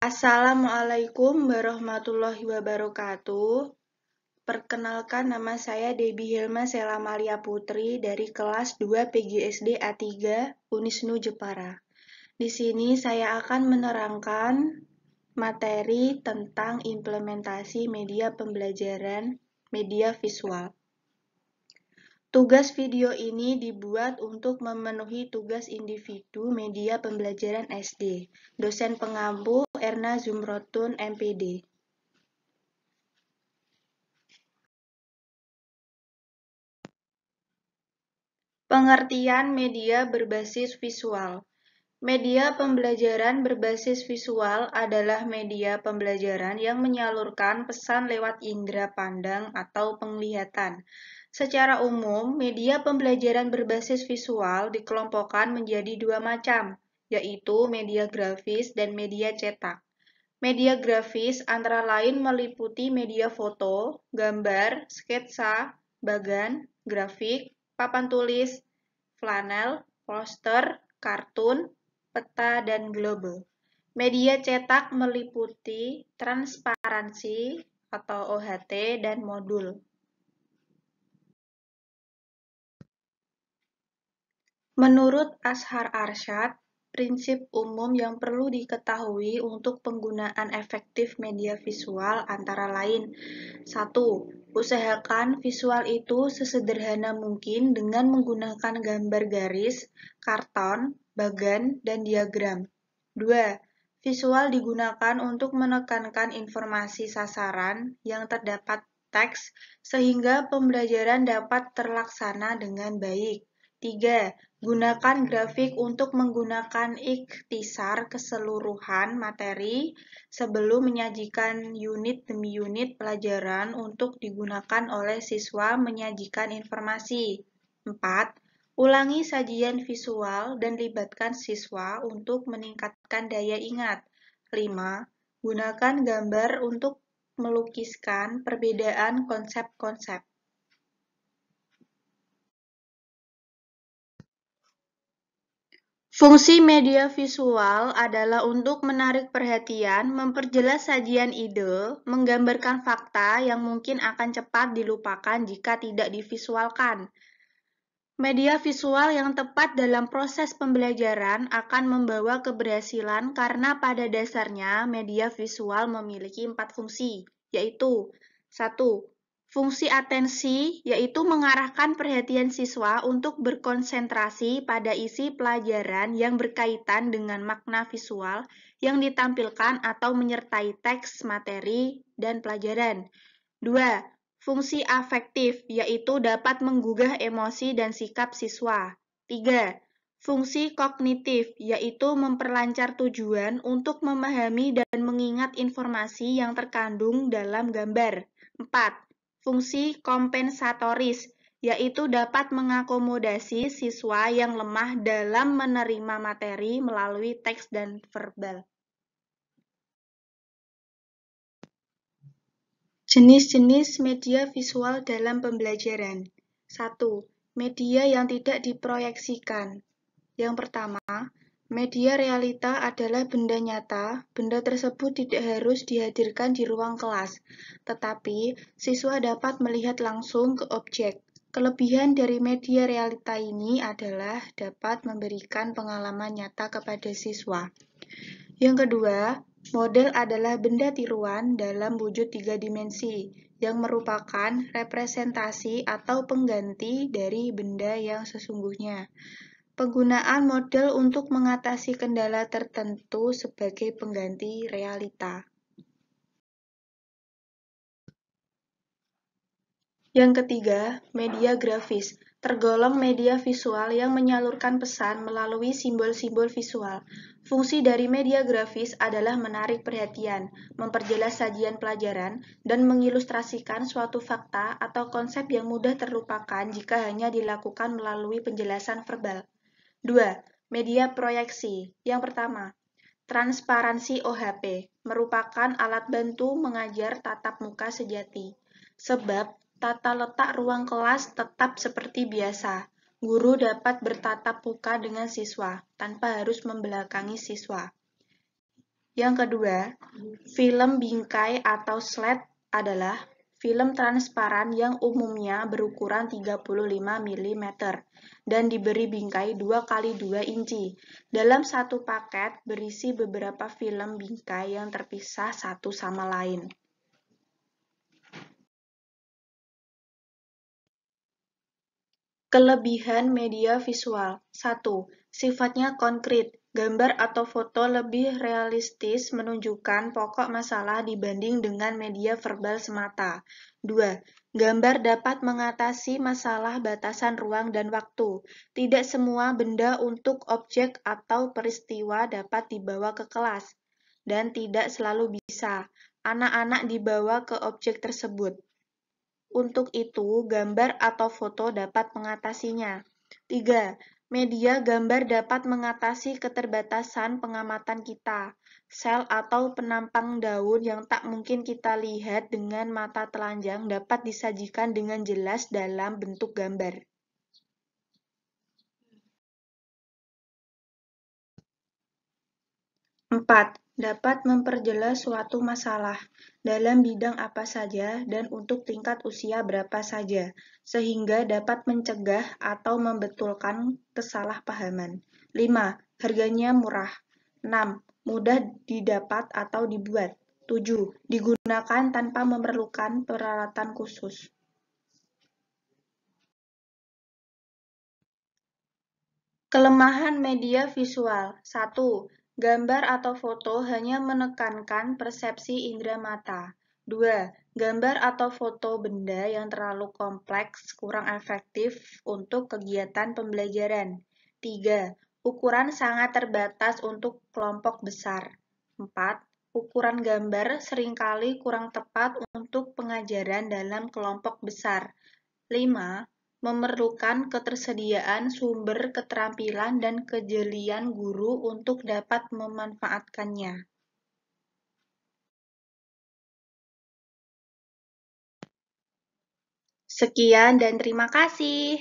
Assalamualaikum warahmatullahi wabarakatuh. Perkenalkan, nama saya Debbie Hilma Selamalia Putri dari kelas 2 PGSD A3 Unisnu Jepara. Di sini saya akan menerangkan materi tentang implementasi media pembelajaran media visual. Tugas video ini dibuat untuk memenuhi tugas individu media pembelajaran SD. Dosen pengampu Erna Zumrotun, MPD. Pengertian media berbasis visual. Media pembelajaran berbasis visual adalah media pembelajaran yang menyalurkan pesan lewat indera pandang atau penglihatan. Secara umum, media pembelajaran berbasis visual dikelompokkan menjadi dua macam, yaitu media grafis dan media cetak. Media grafis antara lain meliputi media foto, gambar, sketsa, bagan, grafik, papan tulis, flanel, poster, kartun, peta, dan globe. Media cetak meliputi transparansi atau OHT dan modul. Menurut Ashar Arsyad, prinsip umum yang perlu diketahui untuk penggunaan efektif media visual antara lain: 1. Usahakan visual itu sesederhana mungkin dengan menggunakan gambar garis, karton, bagan, dan diagram. 2. Visual digunakan untuk menekankan informasi sasaran yang terdapat teks sehingga pembelajaran dapat terlaksana dengan baik. 3. Gunakan grafik untuk menggunakan ikhtisar keseluruhan materi sebelum menyajikan unit demi unit pelajaran untuk digunakan oleh siswa menyajikan informasi. 4. Ulangi sajian visual dan libatkan siswa untuk meningkatkan daya ingat. 5. Gunakan gambar untuk melukiskan perbedaan konsep-konsep. Fungsi media visual adalah untuk menarik perhatian, memperjelas sajian ide, menggambarkan fakta yang mungkin akan cepat dilupakan jika tidak divisualkan. Media visual yang tepat dalam proses pembelajaran akan membawa keberhasilan karena pada dasarnya media visual memiliki 4 fungsi, yaitu 1. Fungsi atensi, yaitu mengarahkan perhatian siswa untuk berkonsentrasi pada isi pelajaran yang berkaitan dengan makna visual yang ditampilkan atau menyertai teks, materi, dan pelajaran. 2. Fungsi afektif, yaitu dapat menggugah emosi dan sikap siswa. 3. Fungsi kognitif, yaitu memperlancar tujuan untuk memahami dan mengingat informasi yang terkandung dalam gambar. 4. Fungsi kompensatoris, yaitu dapat mengakomodasi siswa yang lemah dalam menerima materi melalui teks dan verbal. Jenis-jenis media visual dalam pembelajaran. 1. Media yang tidak diproyeksikan. Yang pertama, media realita adalah benda nyata. Benda tersebut tidak harus dihadirkan di ruang kelas, tetapi siswa dapat melihat langsung ke objek. Kelebihan dari media realita ini adalah dapat memberikan pengalaman nyata kepada siswa. Yang kedua, model adalah benda tiruan dalam wujud 3 dimensi, yang merupakan representasi atau pengganti dari benda yang sesungguhnya. Penggunaan model untuk mengatasi kendala tertentu sebagai pengganti realita. Yang ketiga, media grafis. Tergolong media visual yang menyalurkan pesan melalui simbol-simbol visual. Fungsi dari media grafis adalah menarik perhatian, memperjelas sajian pelajaran, dan mengilustrasikan suatu fakta atau konsep yang mudah terlupakan jika hanya dilakukan melalui penjelasan verbal. 2. Media proyeksi. Yang pertama, transparansi OHP merupakan alat bantu mengajar tatap muka sejati. Sebab tata letak ruang kelas tetap seperti biasa. Guru dapat bertatap muka dengan siswa tanpa harus membelakangi siswa. Yang kedua, film bingkai atau SLAT adalah film transparan yang umumnya berukuran 35 mm dan diberi bingkai 2 kali 2 inci. Dalam satu paket berisi beberapa film bingkai yang terpisah satu sama lain. Kelebihan media visual. 1. Sifatnya konkret. Gambar atau foto lebih realistis menunjukkan pokok masalah dibanding dengan media verbal semata. 2. Gambar dapat mengatasi masalah batasan ruang dan waktu. Tidak semua benda untuk objek atau peristiwa dapat dibawa ke kelas, dan tidak selalu bisa. Anak-anak dibawa ke objek tersebut. Untuk itu, gambar atau foto dapat mengatasinya. 3. Media gambar dapat mengatasi keterbatasan pengamatan kita. Sel atau penampang daun yang tak mungkin kita lihat dengan mata telanjang dapat disajikan dengan jelas dalam bentuk gambar. 4. Dapat memperjelas suatu masalah dalam bidang apa saja dan untuk tingkat usia berapa saja, sehingga dapat mencegah atau membetulkan kesalahpahaman. 5. Harganya murah. 6. Mudah didapat atau dibuat. 7. Digunakan tanpa memerlukan peralatan khusus. Kelemahan media visual. 1. Gambar atau foto hanya menekankan persepsi indera mata. 2. Gambar atau foto benda yang terlalu kompleks kurang efektif untuk kegiatan pembelajaran. 3. Ukuran sangat terbatas untuk kelompok besar. 4. Ukuran gambar seringkali kurang tepat untuk pengajaran dalam kelompok besar. 5. Memerlukan ketersediaan sumber keterampilan dan kejelian guru untuk dapat memanfaatkannya. Sekian dan terima kasih.